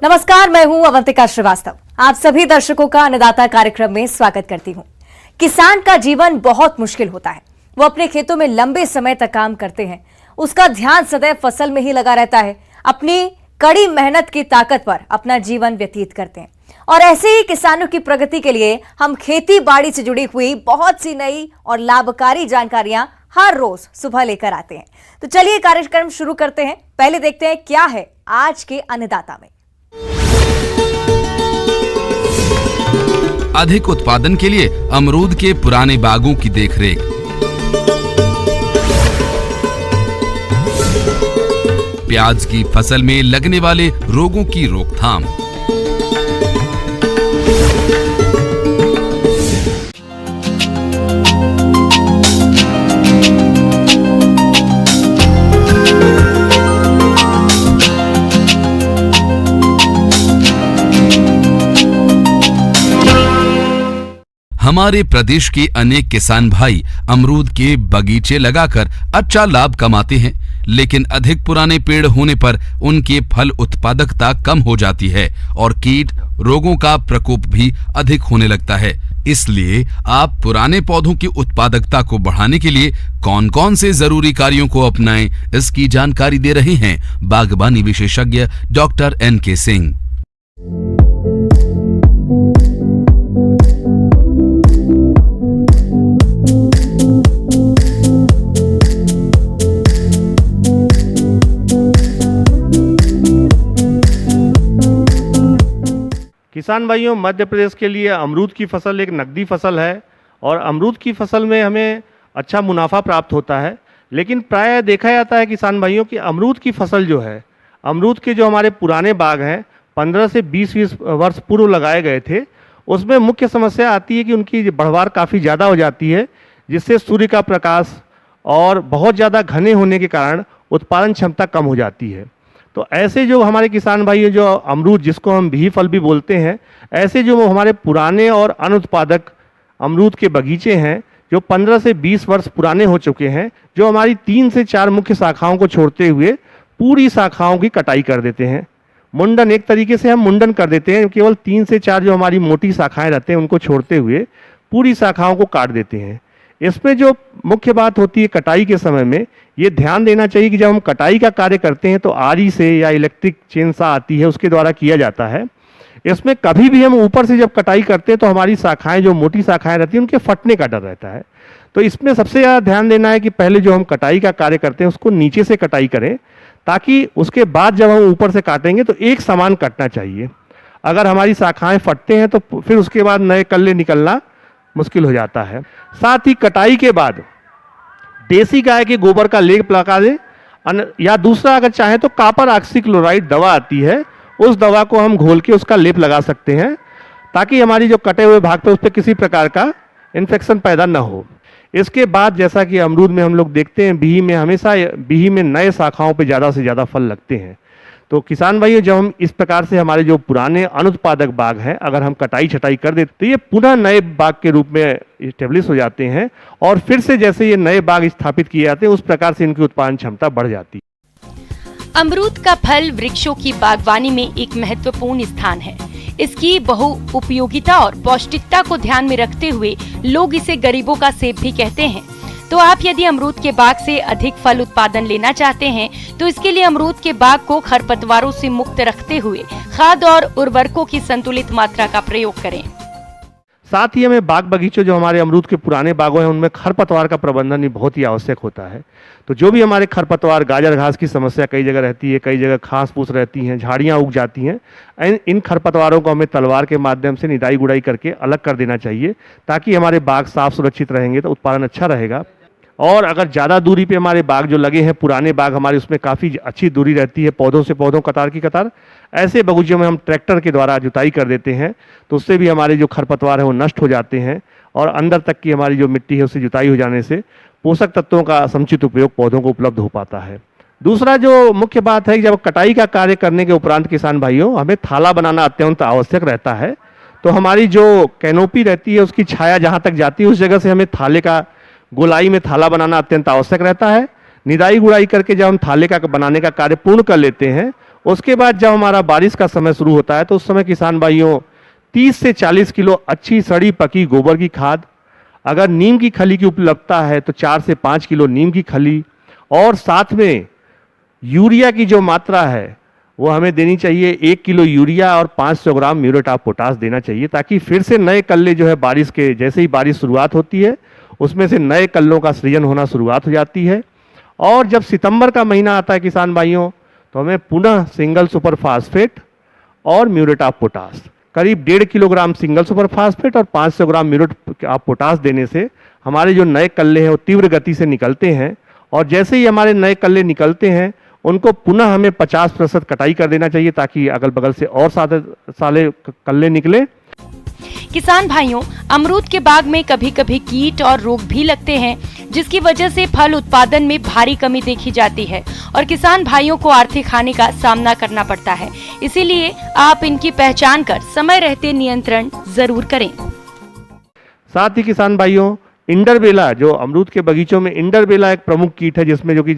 नमस्कार, मैं हूं अवंतिका श्रीवास्तव। आप सभी दर्शकों का अन्नदाता कार्यक्रम में स्वागत करती हूं। किसान का जीवन बहुत मुश्किल होता है। वो अपने खेतों में लंबे समय तक काम करते हैं। उसका ध्यान सदैव फसल में ही लगा रहता है। अपनी कड़ी मेहनत की ताकत पर अपना जीवन व्यतीत करते हैं। और ऐसे ही किसानों की प्रगति के लिए हम खेती बाड़ी से जुड़ी हुई बहुत सी नई और लाभकारी जानकारियां हर रोज सुबह लेकर आते हैं। तो चलिए कार्यक्रम शुरू करते हैं। पहले देखते हैं क्या है आज के अन्नदाता में। अधिक उत्पादन के लिए अमरूद के पुराने बागों की देखरेख। प्याज की फसल में लगने वाले रोगों की रोकथाम। हमारे प्रदेश के अनेक किसान भाई अमरूद के बगीचे लगाकर अच्छा लाभ कमाते हैं, लेकिन अधिक पुराने पेड़ होने पर उनके फल उत्पादकता कम हो जाती है और कीट रोगों का प्रकोप भी अधिक होने लगता है। इसलिए आप पुराने पौधों की उत्पादकता को बढ़ाने के लिए कौन कौन से जरूरी कार्यों को अपनाएं, इसकी जानकारी दे रहे हैं बागवानी विशेषज्ञ डॉक्टर N.K. सिंह। किसान भाइयों, मध्य प्रदेश के लिए अमरूद की फसल एक नकदी फसल है और अमरूद की फसल में हमें अच्छा मुनाफा प्राप्त होता है। लेकिन प्रायः देखा जाता है किसान भाइयों कि अमरूद की फसल जो है, अमरूद के जो हमारे पुराने बाग हैं 15 से 20 वर्ष पूर्व लगाए गए थे, उसमें मुख्य समस्या आती है कि उनकी बढ़वार काफ़ी ज़्यादा हो जाती है, जिससे सूर्य का प्रकाश और बहुत ज़्यादा घने होने के कारण उत्पादन क्षमता कम हो जाती है। तो ऐसे जो हमारे किसान भाई जो अमरूद, जिसको हम भी फल भी बोलते हैं, ऐसे जो हमारे पुराने और अनुत्पादक अमरूद के बगीचे हैं जो 15 से 20 वर्ष पुराने हो चुके हैं, जो हमारी 3 से 4 मुख्य शाखाओं को छोड़ते हुए पूरी शाखाओं की कटाई कर देते हैं। मुंडन, एक तरीके से हम मुंडन कर देते हैं। केवल 3 से 4 जो हमारी मोटी शाखाएं रहते हैं उनको छोड़ते हुए पूरी शाखाओं को काट देते हैं। इसमें जो मुख्य बात होती है कटाई के समय में, ये ध्यान देना चाहिए कि जब हम कटाई का कार्य करते हैं तो आरी से या इलेक्ट्रिक चेनसा आती है उसके द्वारा किया जाता है। इसमें कभी भी हम ऊपर से जब कटाई करते हैं तो हमारी शाखाएं, जो मोटी शाखाएं रहती हैं, उनके फटने का डर रहता है। तो इसमें सबसे ज़्यादा ध्यान देना है कि पहले जो हम कटाई का कार्य करते हैं उसको नीचे से कटाई करें, ताकि उसके बाद जब हम ऊपर से काटेंगे तो एक समान कटना चाहिए। अगर हमारी शाखाएँ फटते हैं तो फिर उसके बाद नए कल्ले निकलना मुश्किल हो जाता है। साथ ही कटाई के बाद देसी गाय के गोबर का लेप लगा दें, या दूसरा अगर चाहे तो कॉपर ऑक्सीक्लोराइड दवा आती है, उस दवा को हम घोल के उसका लेप लगा सकते हैं, ताकि हमारी जो कटे हुए भाग पे उस पर किसी प्रकार का इन्फेक्शन पैदा न हो। इसके बाद जैसा कि अमरूद में हम लोग देखते हैं, बिही में हमेशा बिही में नए शाखाओं पे ज़्यादा से ज़्यादा फल लगते हैं। तो किसान भाइयों, जब हम इस प्रकार से हमारे जो पुराने अनुत्पादक बाग हैं, अगर हम कटाई छटाई कर देते तो ये पुनः नए बाग के रूप में इस्टेब्लिश हो जाते हैं और फिर से जैसे ये नए बाग स्थापित किए जाते हैं उस प्रकार से इनकी उत्पादन क्षमता बढ़ जाती है। अमरूद का फल वृक्षों की बागवानी में एक महत्वपूर्ण स्थान है। इसकी बहुउपयोगिता और पौष्टिकता को ध्यान में रखते हुए लोग इसे गरीबों का सेब भी कहते हैं। तो आप यदि अमरूद के बाग से अधिक फल उत्पादन लेना चाहते हैं तो इसके लिए अमरूद के बाग को खरपतवारों से मुक्त रखते हुए खाद और उर्वरकों की संतुलित मात्रा का प्रयोग करें। साथ ही हमें बाग बगीचों, जो हमारे अमरूद के पुराने बागों हैं, उनमें खरपतवार का प्रबंधन भी बहुत ही आवश्यक होता है। तो जो भी हमारे खरपतवार, गाजर घास की समस्या कई जगह रहती है, कई जगह घास फूस रहती हैं, झाड़ियाँ उग जाती हैं, इन खरपतवारों को हमें तलवार के माध्यम से निदाई गुड़ाई करके अलग कर देना चाहिए, ताकि हमारे बाग साफ सुरक्षित रहेंगे तो उत्पादन अच्छा रहेगा। और अगर ज़्यादा दूरी पे हमारे बाग जो लगे हैं, पुराने बाग हमारे, उसमें काफ़ी अच्छी दूरी रहती है पौधों से पौधों, कतार की कतार, ऐसे बगीचों में हम ट्रैक्टर के द्वारा जुताई कर देते हैं, तो उससे भी हमारे जो खरपतवार है वो नष्ट हो जाते हैं और अंदर तक की हमारी जो मिट्टी है उससे जुताई हो जाने से पोषक तत्वों का समुचित उपयोग पौधों को उपलब्ध हो पाता है। दूसरा जो मुख्य बात है कि जब कटाई का कार्य करने के उपरांत किसान भाइयों, हमें थाला बनाना अत्यंत आवश्यक रहता है। तो हमारी जो कैनोपी रहती है उसकी छाया जहाँ तक जाती है उस जगह से हमें थाले का, गोलाई में थाला बनाना अत्यंत आवश्यक रहता है। निदाई गुड़ाई करके जब हम थाले का बनाने का कार्य पूर्ण कर लेते हैं, उसके बाद जब हमारा बारिश का समय शुरू होता है तो उस समय किसान भाइयों 30 से 40 किलो अच्छी सड़ी पकी गोबर की खाद, अगर नीम की खली की उपलब्धता है तो 4 से 5 किलो नीम की खली, और साथ में यूरिया की जो मात्रा है वो हमें देनी चाहिए 1 किलो यूरिया और 500 ग्राम म्यूरेट ऑफ पोटाश देना चाहिए, ताकि फिर से नए कल्ले जो है बारिश के जैसे ही बारिश शुरुआत होती है उसमें से नए कल्लों का सृजन होना शुरुआत हो जाती है। और जब सितंबर का महीना आता है किसान भाइयों तो हमें पुनः सिंगल सुपर फास्फेट और म्यूरेट ऑफ पोटाश करीब 1.5 किलोग्राम सिंगल सुपर फास्फेट और 500 ग्राम म्यूरेट ऑफ पोटाश देने से हमारे जो नए कल्ले हैं वो तीव्र गति से निकलते हैं, और जैसे ही हमारे नए कल्ले निकलते हैं उनको पुनः हमें 50% कटाई कर देना चाहिए ताकि अगल बगल से और साले कल्ले निकले। किसान भाइयों, अमरूद के बाग में कभी कभी कीट और रोग भी लगते हैं, जिसकी वजह से फल उत्पादन में भारी कमी देखी जाती है और किसान भाइयों को आर्थिक हानि का सामना करना पड़ता है। इसीलिए आप इनकी पहचान कर समय रहते नियंत्रण जरूर करें। साथ ही किसान भाइयों, इंडरबेला, जो अमरूद के बगीचों में इंडरबेला एक प्रमुख कीट है, जिसमें जो कि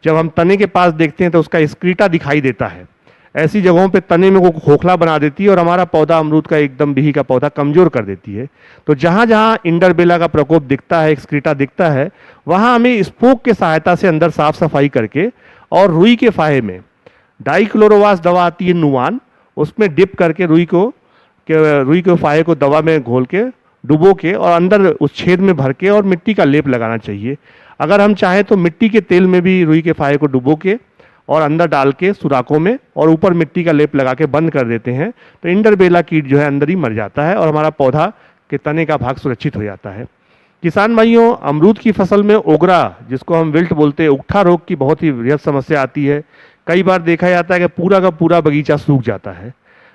जब हम तने के पास देखते हैं तो उसका स्क्रीटा दिखाई देता है। ऐसी जगहों पे तने में वो खोखला बना देती है और हमारा पौधा अमरूद का एकदम बिही का पौधा कमजोर कर देती है। तो जहाँ जहाँ इंडरबेला का प्रकोप दिखता है, स्क्रीटा दिखता है, वहाँ हमें स्पोक के सहायता से अंदर साफ सफाई करके और रुई के फाहे में डाइक्लोरोवास दवा आती है नुआन, उसमें डिप करके रुई के फाहे को दवा में घोल के डुबो के और अंदर उस छेद में भर के और मिट्टी का लेप लगाना चाहिए। अगर हम चाहें तो मिट्टी के तेल में भी रुई के फाहे को डुबो के और अंदर डाल के सुराखों में और ऊपर मिट्टी का लेप लगा के बंद कर देते हैं तो इंडरबेला कीट जो है अंदर ही मर जाता है और हमारा पौधा के तने का भाग सुरक्षित हो जाता है। किसान भाइयों, अमरूद की फसल में ओगरा, जिसको हम विल्ट बोलते हैं, उकठा रोग की बहुत ही वृहद समस्या आती है। कई बार देखा जाता है कि पूरा का पूरा बगीचा सूख जाता है।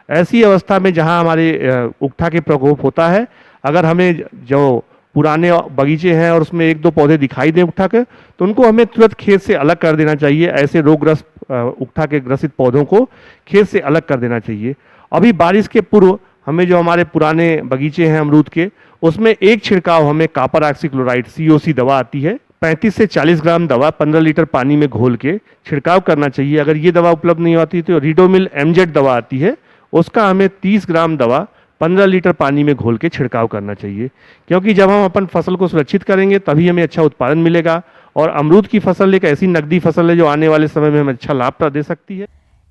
ऐसी अवस्था में जहाँ हमारे उकठा के प्रकोप होता है, अगर हमें जो पुराने बगीचे हैं और उसमें 1-2 पौधे दिखाई दें उकठा के, तो उनको हमें तुरंत खेत से अलग कर देना चाहिए। ऐसे रोगग्रस्त उकठा के ग्रसित पौधों को खेत से अलग कर देना चाहिए। अभी बारिश के पूर्व हमें जो हमारे पुराने बगीचे हैं अमरूद के, उसमें एक छिड़काव हमें कॉपर ऑक्सीक्लोराइड COC दवा आती है, 35 से 40 ग्राम दवा 15 लीटर पानी में घोल के छिड़काव करना चाहिए। अगर ये दवा उपलब्ध नहीं होती तो रिडोमिल MZ दवा आती है, उसका हमें 30 ग्राम दवा 15 लीटर पानी में घोल के छिड़काव करना चाहिए, क्योंकि जब हम अपन फसल को सुरक्षित करेंगे तभी हमें अच्छा उत्पादन मिलेगा। और अमरूद की फसल एक ऐसी नकदी फसल है जो आने वाले समय में हमें अच्छा लाभ दे सकती है।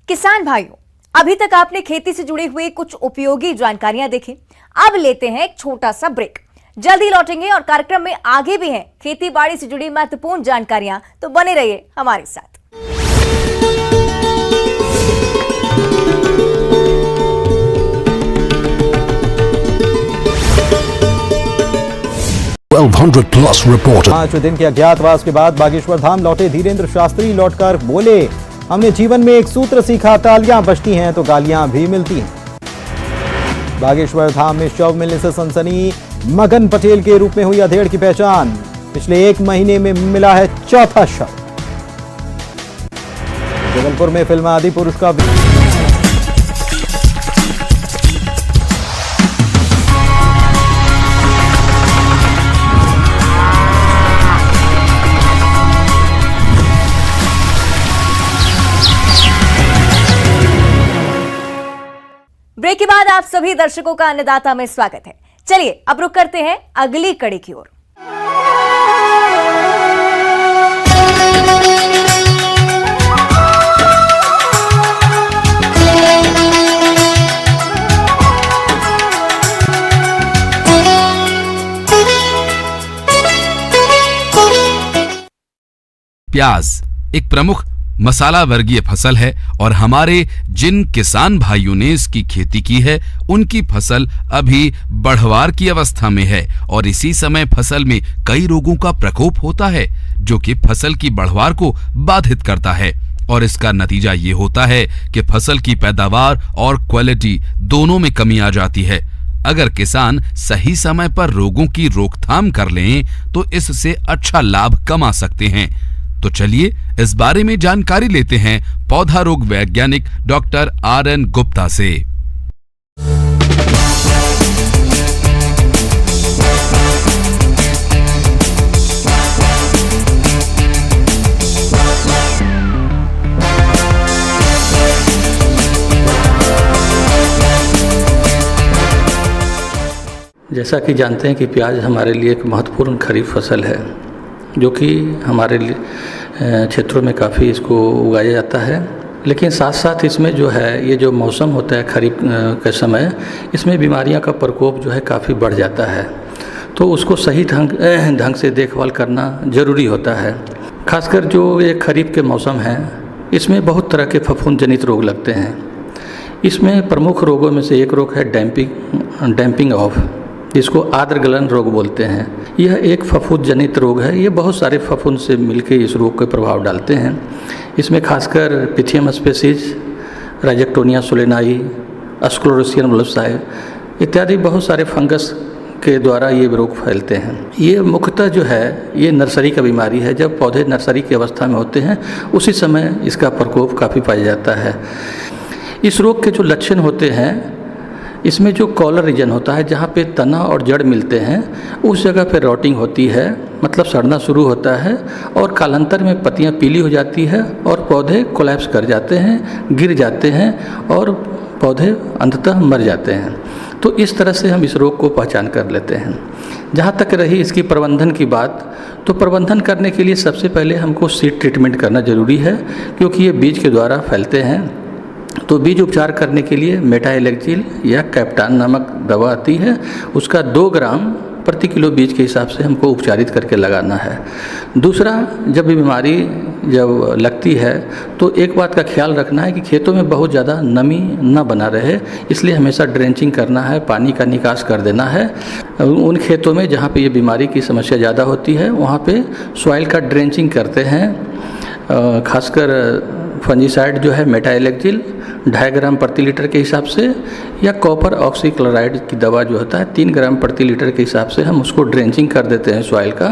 किसान भाइयों, अभी तक आपने खेती से जुड़े हुए कुछ उपयोगी जानकारियां देखी। अब लेते हैं एक छोटा सा ब्रेक, जल्दी लौटेंगे और कार्यक्रम में आगे भी हैं खेती बाड़ी से जुड़ी महत्वपूर्ण जानकारियां, तो बने रहिए हमारे साथ। 1200+ रिपोर्ट। 5 दिन के अज्ञातवास के बाद बागेश्वर धाम लौटे धीरेन्द्र शास्त्री लौटकर बोले, हमने जीवन में एक सूत्र सीखा, तालियां बजती हैं तो गालियां भी मिलती हैं। बागेश्वर धाम में शव मिलने से सनसनी, मगन पटेल के रूप में हुई अधेड़ की पहचान, पिछले 1 महीने में मिला है चौथा शव। जबलपुर में फिल्म आदि पुरुष का ब्रेक के बाद आप सभी दर्शकों का अन्नदाता में स्वागत है। चलिए अब रुक करते हैं अगली कड़ी की ओर। प्याज एक प्रमुख मसाला वर्गीय फसल है और हमारे जिन किसान भाइयों ने इसकी खेती की है उनकी फसल अभी बढ़वार की अवस्था में है और इसी समय फसल में कई रोगों का प्रकोप होता है जो कि फसल की बढ़वार को बाधित करता है और इसका नतीजा ये होता है कि फसल की पैदावार और क्वालिटी दोनों में कमी आ जाती है। अगर किसान सही समय पर रोगों की रोकथाम कर लें तो इससे अच्छा लाभ कमा सकते हैं। तो चलिए इस बारे में जानकारी लेते हैं पौधा रोग वैज्ञानिक डॉक्टर RN गुप्ता से। जैसा कि जानते हैं कि प्याज हमारे लिए एक महत्वपूर्ण खरीफ फसल है, जो कि हमारे क्षेत्रों में काफ़ी इसको उगाया जाता है। लेकिन साथ साथ इसमें जो है ये जो मौसम होता है खरीफ के समय, इसमें बीमारियां का प्रकोप जो है काफ़ी बढ़ जाता है, तो उसको सही ढंग से देखभाल करना ज़रूरी होता है। खासकर जो ये खरीफ के मौसम है, इसमें बहुत तरह के फफूंद जनित रोग लगते हैं। इसमें प्रमुख रोगों में से एक रोग है डैम्पिंग ऑफ, जिसको आर्द्र गलन रोग बोलते हैं। यह एक फफूंद जनित रोग है। ये बहुत सारे फफूंद से मिलकर इस रोग के प्रभाव डालते हैं। इसमें खासकर पिथियम स्पेसीज, राइजेक्टोनिया सोलेनाई, अस्क्लेरोसियन ब्लूसाई इत्यादि बहुत सारे फंगस के द्वारा ये रोग फैलते हैं। ये मुख्यतः जो है ये नर्सरी का बीमारी है। जब पौधे नर्सरी की अवस्था में होते हैं उसी समय इसका प्रकोप काफ़ी पाया जाता है। इस रोग के जो लक्षण होते हैं, इसमें जो कॉलर रीजन होता है जहाँ पे तना और जड़ मिलते हैं, उस जगह पे रॉटिंग होती है, मतलब सड़ना शुरू होता है और कालांतर में पत्तियाँ पीली हो जाती है और पौधे कोलैप्स कर जाते हैं, गिर जाते हैं और पौधे अंततः मर जाते हैं। तो इस तरह से हम इस रोग को पहचान कर लेते हैं। जहाँ तक रही इसकी प्रबंधन की बात, तो प्रबंधन करने के लिए सबसे पहले हमको सीड ट्रीटमेंट करना ज़रूरी है, क्योंकि ये बीज के द्वारा फैलते हैं। तो बीज उपचार करने के लिए मेटाइलेक्जिल या कैप्टान नामक दवा आती है, उसका 2 ग्राम प्रति किलो बीज के हिसाब से हमको उपचारित करके लगाना है। दूसरा, जब बीमारी जब लगती है तो एक बात का ख्याल रखना है कि खेतों में बहुत ज़्यादा नमी न बना रहे, इसलिए हमेशा ड्रेंचिंग करना है, पानी का निकास कर देना है। उन खेतों में जहाँ पे ये बीमारी की समस्या ज़्यादा होती है वहाँ पे सॉइल का ड्रेंचिंग करते हैं। खासकर फंजीसाइड जो है मेटाइलेक्जिल 2.5 ग्राम प्रति लीटर के हिसाब से, या कॉपर ऑक्सीक्लोराइड की दवा जो होता है 3 ग्राम प्रति लीटर के हिसाब से हम उसको ड्रेंचिंग कर देते हैं सॉइल का।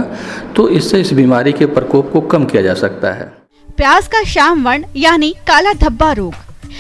तो इससे इस बीमारी के प्रकोप को कम किया जा सकता है। प्याज का श्याम वर्ण यानी काला धब्बा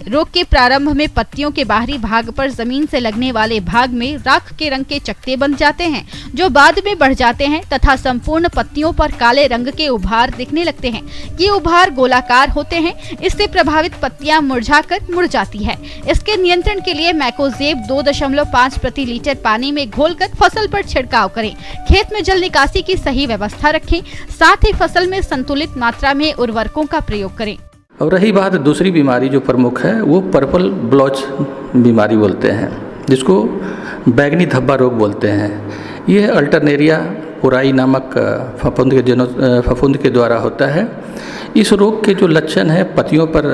रोग के प्रारंभ में पत्तियों के बाहरी भाग पर जमीन से लगने वाले भाग में राख के रंग के चकत्ते बन जाते हैं, जो बाद में बढ़ जाते हैं तथा संपूर्ण पत्तियों पर काले रंग के उभार दिखने लगते हैं। ये उभार गोलाकार होते हैं। इससे प्रभावित पत्तियां मुरझाकर मुड़ जाती है। इसके नियंत्रण के लिए मैकोजेब 2.5 प्रति लीटर पानी में घोलकर फसल पर छिड़काव करें। खेत में जल निकासी की सही व्यवस्था रखें। साथ ही फसल में संतुलित मात्रा में उर्वरकों का प्रयोग करें। और रही बात दूसरी बीमारी जो प्रमुख है, वो पर्पल ब्लॉच बीमारी बोलते हैं, जिसको बैगनी धब्बा रोग बोलते हैं। ये अल्टरनेरिया पुराई नामक फफूंद के द्वारा होता है। इस रोग के जो लक्षण हैं पत्तियों पर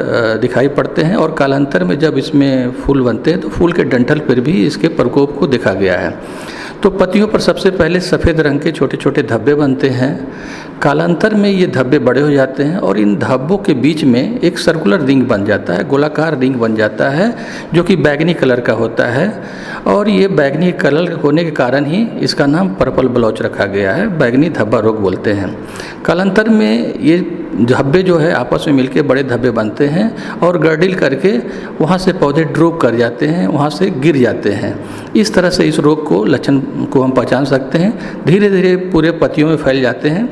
दिखाई पड़ते हैं और कालांतर में जब इसमें फूल बनते हैं तो फूल के डंठल पर भी इसके प्रकोप को देखा गया है। तो पत्तियों पर सबसे पहले सफ़ेद रंग के छोटे छोटे धब्बे बनते हैं। कालांतर में ये धब्बे बड़े हो जाते हैं और इन धब्बों के बीच में एक सर्कुलर रिंग बन जाता है, गोलाकार रिंग बन जाता है, जो कि बैगनी कलर का होता है। और ये बैगनी कलर होने के कारण ही इसका नाम पर्पल ब्लॉच रखा गया है, बैगनी धब्बा रोग बोलते हैं। कालांतर में ये धब्बे जो है आपस में मिलके बड़े धब्बे बनते हैं और गर्डिल करके वहाँ से पौधे ड्रूप कर जाते हैं, वहाँ से गिर जाते हैं। इस तरह से इस रोग को लक्षण को हम पहचान सकते हैं। धीरे धीरे पूरे पत्तियों में फैल जाते हैं।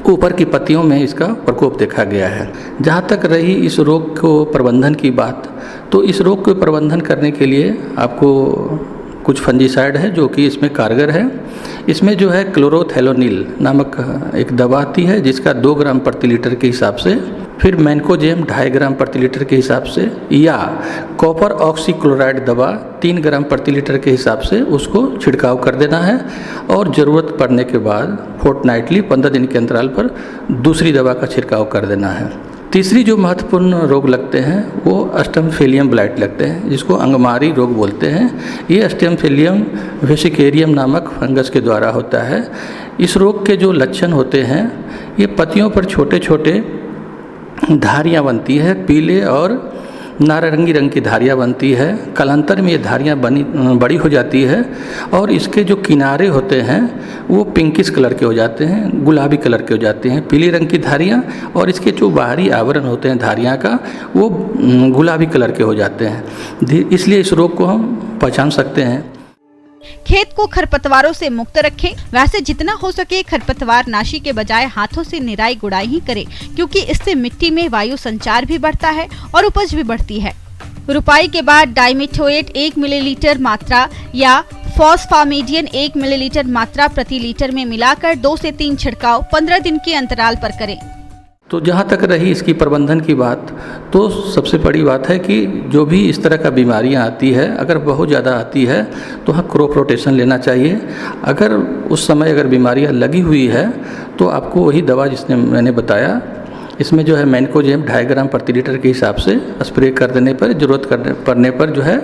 ऊपर की पत्तियों में इसका प्रकोप देखा गया है। जहाँ तक रही इस रोग को प्रबंधन की बात, तो इस रोग को प्रबंधन करने के लिए आपको कुछ फंजीसाइड है जो कि इसमें कारगर है। इसमें जो है क्लोरोथेलोनिल नामक एक दवा आती है, जिसका 2 ग्राम प्रति लीटर के हिसाब से, फिर मैनकोजेम 2.5 ग्राम प्रति लीटर के हिसाब से, या कॉपर ऑक्सीक्लोराइड दवा 3 ग्राम प्रति लीटर के हिसाब से उसको छिड़काव कर देना है। और ज़रूरत पड़ने के बाद फोर्टनाइटली 15 दिन के अंतराल पर दूसरी दवा का छिड़काव कर देना है। तीसरी जो महत्वपूर्ण रोग लगते हैं वो अस्टमफेलियम ब्लाइट लगते हैं, जिसको अंगमारी रोग बोलते हैं। ये अस्टमफेलियम वेसिकेरियम नामक फंगस के द्वारा होता है। इस रोग के जो लक्षण होते हैं, ये पत्तियों पर छोटे छोटे धारियाँ बनती है, पीले और नारंगी रंग की धारियाँ बनती है। कालांतर में ये धारियाँ बड़ी हो जाती है और इसके जो किनारे होते हैं वो पिंकिश कलर के हो जाते हैं, गुलाबी कलर के हो जाते हैं, पीली रंग की धारियाँ, और इसके जो बाहरी आवरण होते हैं धारियाँ का वो गुलाबी कलर के हो जाते हैं। इसलिए इस रोग को हम पहचान सकते हैं। खेत को खरपतवारों से मुक्त रखें। वैसे जितना हो सके खरपतवार नाशी के बजाय हाथों से निराई गुड़ाई ही करें, क्योंकि इससे मिट्टी में वायु संचार भी बढ़ता है और उपज भी बढ़ती है। रुपाई के बाद डाइमिथोएट 1 मिलीलीटर मात्रा या फॉस्फामेडियन 1 मिलीलीटर मात्रा प्रति लीटर में मिलाकर 2 से 3 छिड़काव 15 दिन के अंतराल पर करें। तो जहाँ तक रही इसकी प्रबंधन की बात, तो सबसे बड़ी बात है कि जो भी इस तरह का बीमारियाँ आती है, अगर बहुत ज़्यादा आती है तो हाँ क्रॉप रोटेशन लेना चाहिए। अगर उस समय अगर बीमारियाँ लगी हुई है तो आपको वही दवा जिसने मैंने बताया, इसमें जो है मैनकोजेब 2.5 ग्राम प्रति लीटर के हिसाब से स्प्रे कर देने पर, जरूरत पड़ने पर जो है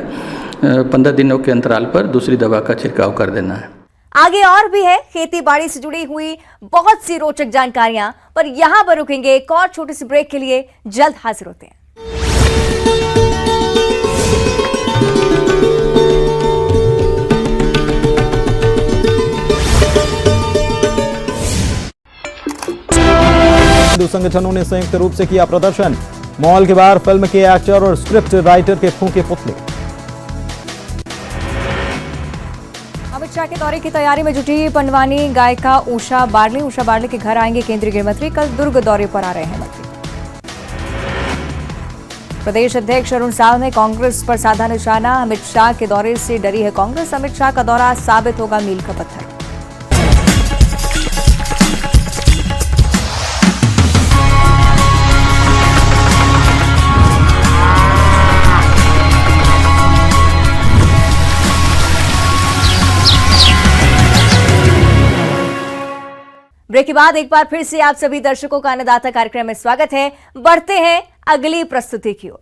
15 दिनों के अंतराल पर दूसरी दवा का छिड़काव कर देना है। आगे और भी है खेती बाड़ी से जुड़ी हुई बहुत सी रोचक जानकारियां, पर यहां पर रुकेंगे। एक और छोटे से ब्रेक के लिए जल्द हाजिर होते हैं। हिंदू संगठनों ने संयुक्त रूप से किया प्रदर्शन। मॉल के बाहर फिल्म के एक्टर और स्क्रिप्ट राइटर के फूंके पुतले। अमित शाह के दौरे की तैयारी में जुटी पंडवानी गायिका उषा बार्ली। उषा बार्ली के घर आएंगे केंद्रीय गृह मंत्री। कल दुर्ग दौरे पर आ रहे हैं मंत्री। प्रदेश अध्यक्ष अरुण साव ने कांग्रेस पर साधा निशाना। अमित शाह के दौरे से डरी है कांग्रेस। अमित शाह का दौरा साबित होगा मील का पत्थर। ब्रेक के बाद एक बार फिर से आप सभी दर्शकों का अन्नदाता कार्यक्रम में स्वागत है। बढ़ते हैं अगली प्रस्तुति की ओर।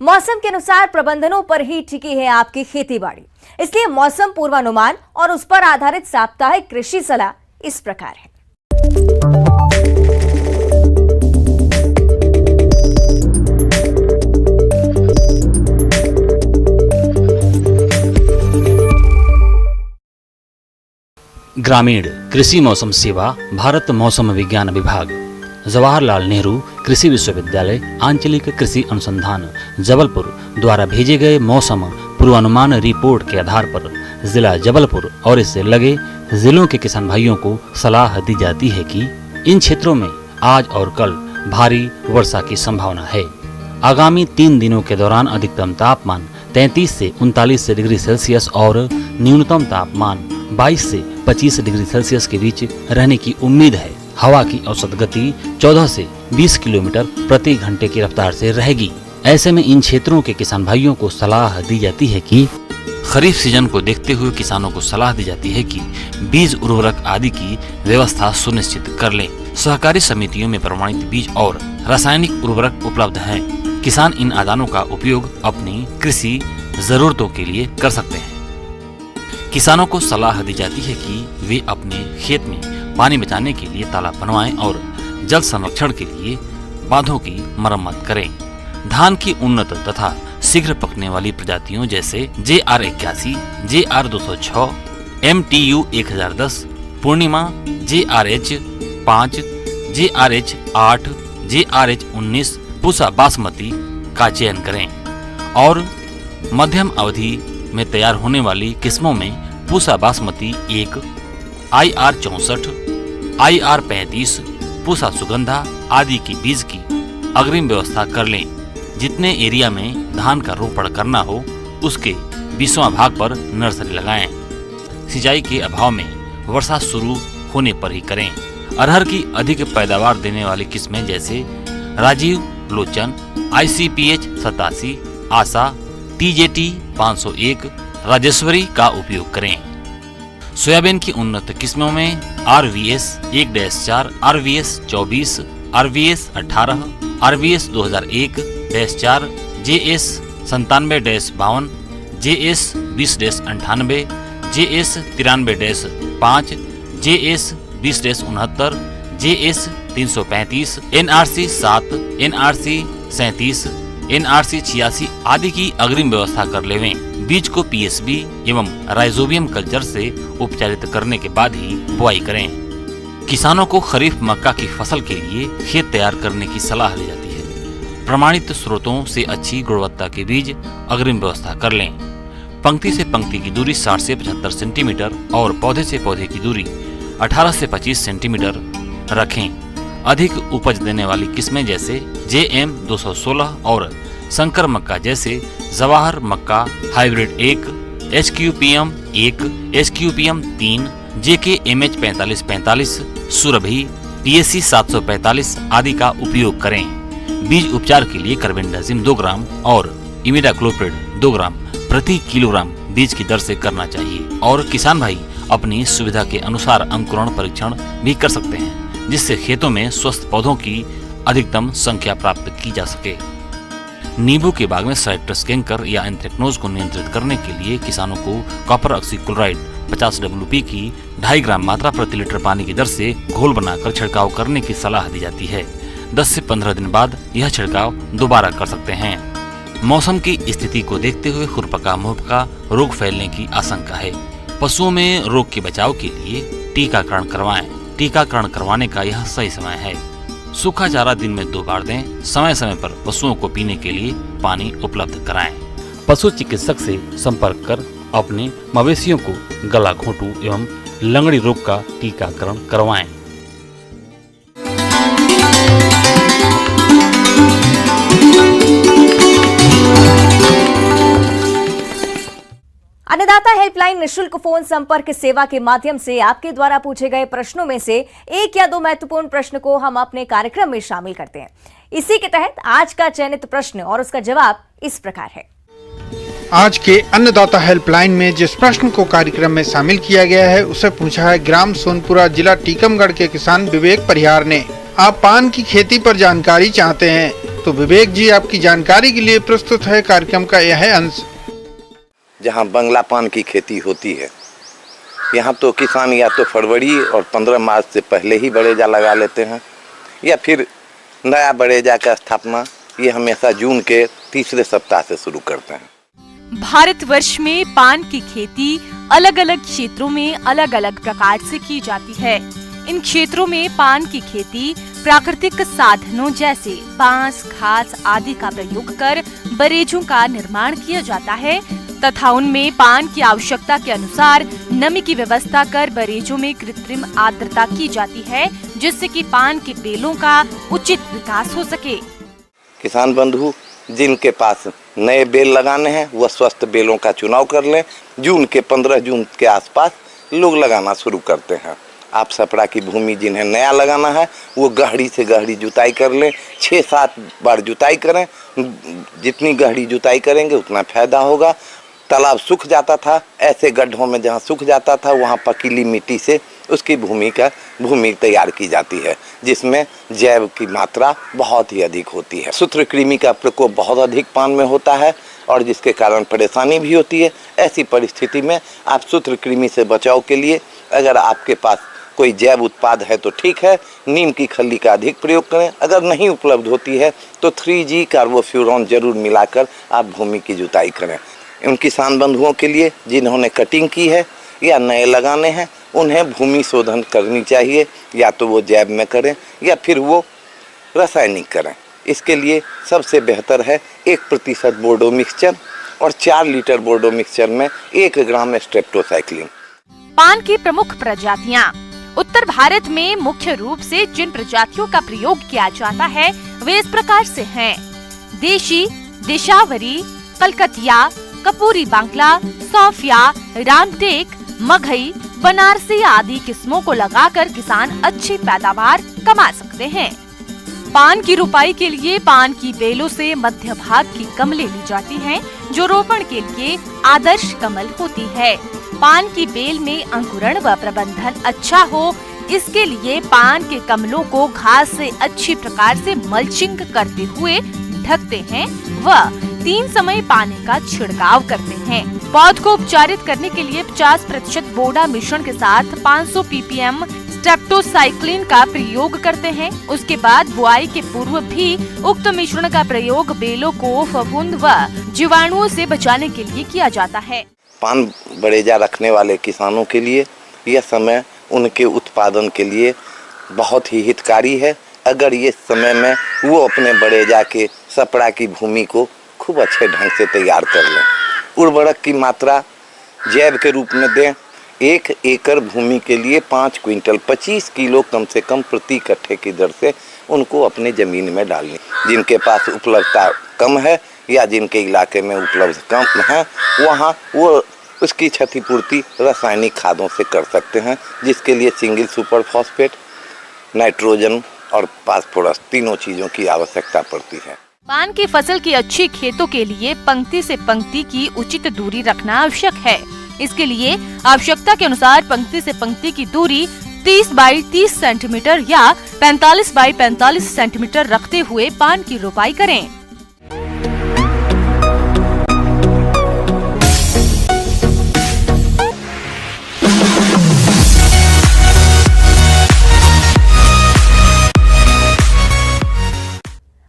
मौसम के अनुसार प्रबंधनों पर ही टिकी है आपकी खेती बाड़ी, इसलिए मौसम पूर्वानुमान और उस पर आधारित साप्ताहिक कृषि सलाह इस प्रकार है। ग्रामीण कृषि मौसम सेवा, भारत मौसम विज्ञान विभाग, जवाहरलाल नेहरू कृषि विश्वविद्यालय, आंचलिक कृषि अनुसंधान जबलपुर द्वारा भेजे गए मौसम पूर्वानुमान रिपोर्ट के आधार पर जिला जबलपुर और इससे लगे जिलों के किसान भाइयों को सलाह दी जाती है कि इन क्षेत्रों में आज और कल भारी वर्षा की संभावना है। आगामी 3 दिनों के दौरान अधिकतम तापमान 33 से 39 डिग्री सेल्सियस और न्यूनतम तापमान 22 से 25 डिग्री सेल्सियस के बीच रहने की उम्मीद है। हवा की औसत गति 14 से 20 किलोमीटर प्रति घंटे की रफ्तार से रहेगी। ऐसे में इन क्षेत्रों के किसान भाइयों को सलाह दी जाती है कि खरीफ सीजन को देखते हुए किसानों को सलाह दी जाती है कि बीज उर्वरक आदि की व्यवस्था सुनिश्चित कर लें। सहकारी समितियों में प्रमाणित बीज और रासायनिक उर्वरक उपलब्ध हैं। किसान इन आदानों का उपयोग अपनी कृषि जरूरतों के लिए कर सकते हैं। किसानों को सलाह दी जाती है कि वे अपने खेत में पानी बचाने के लिए तालाब बनवाएं और जल संरक्षण के लिए बांधों की मरम्मत करें। धान की उन्नत तथा शीघ्र पकने वाली प्रजातियों जैसे JR81, JR206, MTU 1010, पूर्णिमा, JRH5, JRH8, JRH19, Pusa basmati का चयन करें और मध्यम अवधि में तैयार होने वाली किस्मों में पूसा बासमती 1, IR64, IR35, पूसा सुगंधा आदि की बीज की अग्रिम व्यवस्था कर लें। जितने एरिया में धान का रोपण करना हो उसके 20वां भाग पर नर्सरी लगाएं। सिंचाई के अभाव में वर्षा शुरू होने पर ही करें। अरहर की अधिक पैदावार देने वाली किस्में जैसे राजीव लोचन, ICPH 87, आशा, TJT 501, राजेश्वरी का उपयोग करें। सोयाबीन की उन्नत किस्मों में RVS 1-4, RVS 24, RVS 18, RVS 2001-4, JS 97-52, JS 20-98, JS 93-5, JS 20-69, JS 335, NRC 7, NRC 37, NRC 86 आदि की अग्रिम व्यवस्था कर लेवें। बीज को PSB एवं राइजोबियम कल्चर से उपचारित करने के बाद ही बुआई करें। किसानों को खरीफ मक्का की फसल के लिए खेत तैयार करने की सलाह दी जाती है। प्रमाणित स्रोतों से अच्छी गुणवत्ता के बीज अग्रिम व्यवस्था कर लें। पंक्ति से पंक्ति की दूरी 60 से 75 सेंटीमीटर और पौधे से पौधे की दूरी 18 से 25 सेंटीमीटर रखें। अधिक उपज देने वाली किस्में जैसे JM 216 और संकर मक्का जैसे जवाहर मक्का hybrid 1, HQPM 1, HQPM 3, JK MH 4545, Surbhi PSC 745 आदि का उपयोग करें। बीज उपचार के लिए कार्बेंडाजिम 2 ग्राम और इमिडाक्लोप्रिड 2 ग्राम प्रति किलोग्राम बीज की दर से करना चाहिए। और किसान भाई अपनी सुविधा के अनुसार अंकुरण परीक्षण भी कर सकते हैं, जिससे खेतों में स्वस्थ पौधों की अधिकतम संख्या प्राप्त की जा सके। नींबू के बाग में साइट्रस कैंकर या एंथ्रेक्नोज को नियंत्रित करने के लिए किसानों को कॉपर ऑक्सीक्लोराइड 50 WP की 2.5 ग्राम मात्रा प्रति लीटर पानी की दर से घोल बनाकर छिड़काव करने की सलाह दी जाती है। 10 से 15 दिन बाद यह छिड़काव दोबारा कर सकते हैं। मौसम की स्थिति को देखते हुए खुरपका मुहपका रोग फैलने की आशंका है। पशुओं में रोग के बचाव के लिए टीकाकरण करवाएं। टीकाकरण करवाने का यह सही समय है। सूखा चारा दिन में 2 बार दें। समय समय पर पशुओं को पीने के लिए पानी उपलब्ध कराएं। पशु चिकित्सक से संपर्क कर अपने मवेशियों को गला घोंटू एवं लंगड़ी रोग का टीकाकरण करवाएं। अन्नदाता हेल्पलाइन निशुल्क फोन संपर्क सेवा के माध्यम से आपके द्वारा पूछे गए प्रश्नों में से 1 या 2 महत्वपूर्ण प्रश्न को हम अपने कार्यक्रम में शामिल करते हैं। इसी के तहत आज का चयनित प्रश्न और उसका जवाब इस प्रकार है। आज के अन्नदाता हेल्पलाइन में जिस प्रश्न को कार्यक्रम में शामिल किया गया है उसे पूछा है ग्राम सोनपुरा जिला टीकमगढ़ के किसान विवेक परिहार ने। आप पान की खेती पर जानकारी चाहते हैं तो विवेक जी आपकी जानकारी के लिए प्रस्तुत है कार्यक्रम का यह अंश। जहाँ बंगला पान की खेती होती है, यहाँ तो किसान या तो फरवरी और 15 मार्च से पहले ही बड़ेजा लगा लेते हैं या फिर नया बड़ेजा का स्थापना ये हमेशा जून के तीसरे सप्ताह से शुरू करते हैं। भारतवर्ष में पान की खेती अलग अलग क्षेत्रों में अलग अलग प्रकार से की जाती है। इन क्षेत्रों में पान की खेती प्राकृतिक साधनों जैसे बांस, घास आदि का प्रयोग कर बरेजों का निर्माण किया जाता है तथा उनमें पान की आवश्यकता के अनुसार नमी की व्यवस्था कर बरेजों में कृत्रिम आर्द्रता की जाती है, जिससे कि पान के बेलों का उचित विकास हो सके। किसान बंधु जिनके पास नए बेल लगाने हैं वह स्वस्थ बेलों का चुनाव कर लें। जून के 15 जून के आसपास लोग लगाना शुरू करते हैं। आप सपड़ा की भूमि जिन्हें नया लगाना है वो गहरी से गहरी जुताई कर लें। 6-7 बार जुताई करें। जितनी गहरी जुताई करेंगे उतना फायदा होगा। तालाब सूख जाता था, ऐसे गड्ढों में जहाँ सूख जाता था वहाँ पकीली मिट्टी से उसकी भूमि तैयार की जाती है, जिसमें जैव की मात्रा बहुत ही अधिक होती है। सूत्रकृमि का प्रकोप बहुत अधिक पान में होता है और जिसके कारण परेशानी भी होती है। ऐसी परिस्थिति में आप सूत्रकृमि से बचाव के लिए अगर आपके पास कोई जैव उत्पाद है तो ठीक है, नीम की खल्ली का अधिक प्रयोग करें। अगर नहीं उपलब्ध होती है तो 3G कार्बोफ्यूरॉन जरूर मिलाकर आप भूमि की जुताई करें। उन किसान बंधुओं के लिए जिन्होंने कटिंग की है या नए लगाने हैं उन्हें भूमि शोधन करनी चाहिए, या तो वो जैव में करें या फिर वो रासायनिक करें। इसके लिए सबसे बेहतर है 1% बोर्डो मिक्सचर और 4 लीटर बोर्डो मिक्सचर में 1 ग्राम स्ट्रेप्टोसाइक्लिन। पान की प्रमुख प्रजातियां। उत्तर भारत में मुख्य रूप से जिन प्रजातियों का प्रयोग किया जाता है वे इस प्रकार से हैं: देशी, देशावरी, कलकतिया, कपूरी बांग्ला, सौफिया, रामटेक, मघई, बनारसी आदि किस्मों को लगाकर किसान अच्छी पैदावार कमा सकते हैं। पान की रुपाई के लिए पान की बेलों से मध्य भाग की कमलें ली जाती हैं, जो रोपण के लिए आदर्श कमल होती है। पान की बेल में अंकुरण व प्रबंधन अच्छा हो, इसके लिए पान के कमलों को घास से अच्छी प्रकार से मल्चिंग करते हुए ढकते हैं व 3 समय पानी का छिड़काव करते हैं। पौध को उपचारित करने के लिए 50% बोडा मिश्रण के साथ 500 ppm स्ट्रेप्टोसाइक्लिन का प्रयोग करते हैं। उसके बाद बुआई के पूर्व भी उक्त मिश्रण का प्रयोग बेलों को फफूंद व जीवाणुओं से बचाने के लिए किया जाता है। पान बड़ेजा रखने वाले किसानों के लिए यह समय उनके उत्पादन के लिए बहुत ही हितकारी है। अगर ये समय में वो अपने बड़ेजा के सपड़ा की भूमि को खूब अच्छे ढंग से तैयार कर लें। उर्वरक की मात्रा जैव के रूप में दें। 1 एकड़ भूमि के लिए 5 क्विंटल 25 किलो कम से कम प्रति कट्ठे की दर से उनको अपने ज़मीन में डालनी। जिनके पास उपलब्धता कम है या जिनके इलाके में उपलब्ध कम है, वहाँ वो उसकी क्षतिपूर्ति रासायनिक खादों से कर सकते हैं, जिसके लिए सिंगल सुपर फॉस्फेट, नाइट्रोजन और फास्फोरस तीनों चीज़ों की आवश्यकता पड़ती है। पान की फसल की अच्छी खेतों के लिए पंक्ति से पंक्ति की उचित दूरी रखना आवश्यक है। इसके लिए आवश्यकता के अनुसार पंक्ति से पंक्ति की दूरी 30 बाई 30 सेंटीमीटर या 45 बाई 45 सेंटीमीटर रखते हुए पान की रोपाई करें।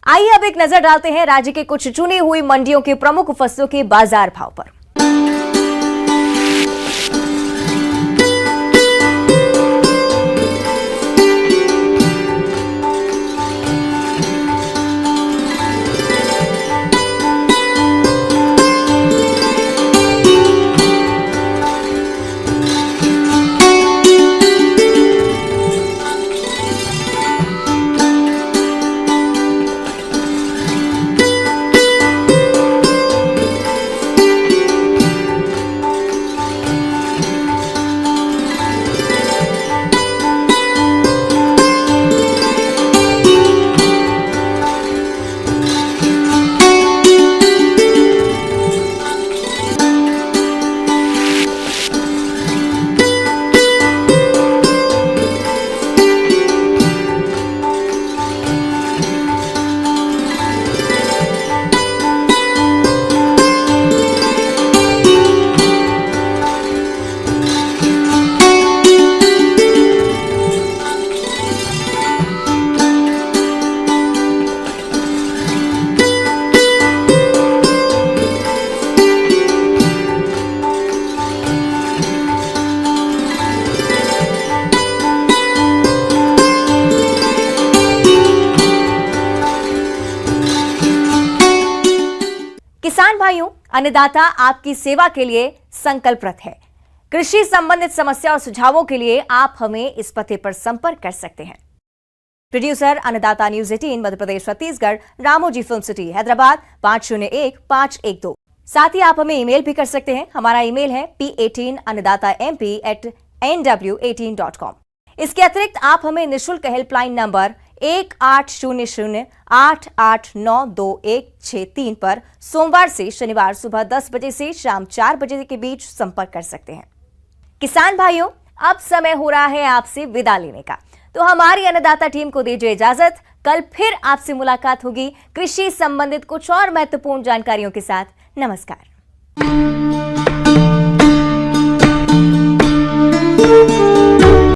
आइए अब एक नजर डालते हैं राज्य के कुछ चुनी हुई मंडियों के प्रमुख फसलों के बाजार भाव पर। किसान भाइयों, अन्नदाता आपकी सेवा के लिए संकल्परत है। कृषि संबंधित समस्या और सुझावों के लिए आप हमें इस पते पर संपर्क कर सकते हैं। प्रोड्यूसर अन्नदाता news 18 Madhya Pradesh Chhattisgarh, Ramoji film city, Hyderabad 501512। साथ ही आप हमें ईमेल भी कर सकते हैं। हमारा ईमेल है p18annadatamp@nw18.com। इसके अतिरिक्त आप हमें निःशुल्क हेल्पलाइन नंबर 1800-889-2163 पर सोमवार से शनिवार सुबह 10 बजे से शाम 4 बजे के बीच संपर्क कर सकते हैं। किसान भाइयों, अब समय हो रहा है आपसे विदा लेने का, तो हमारी अन्नदाता टीम को दीजिए इजाजत। कल फिर आपसे मुलाकात होगी कृषि संबंधित कुछ और महत्वपूर्ण जानकारियों के साथ। नमस्कार।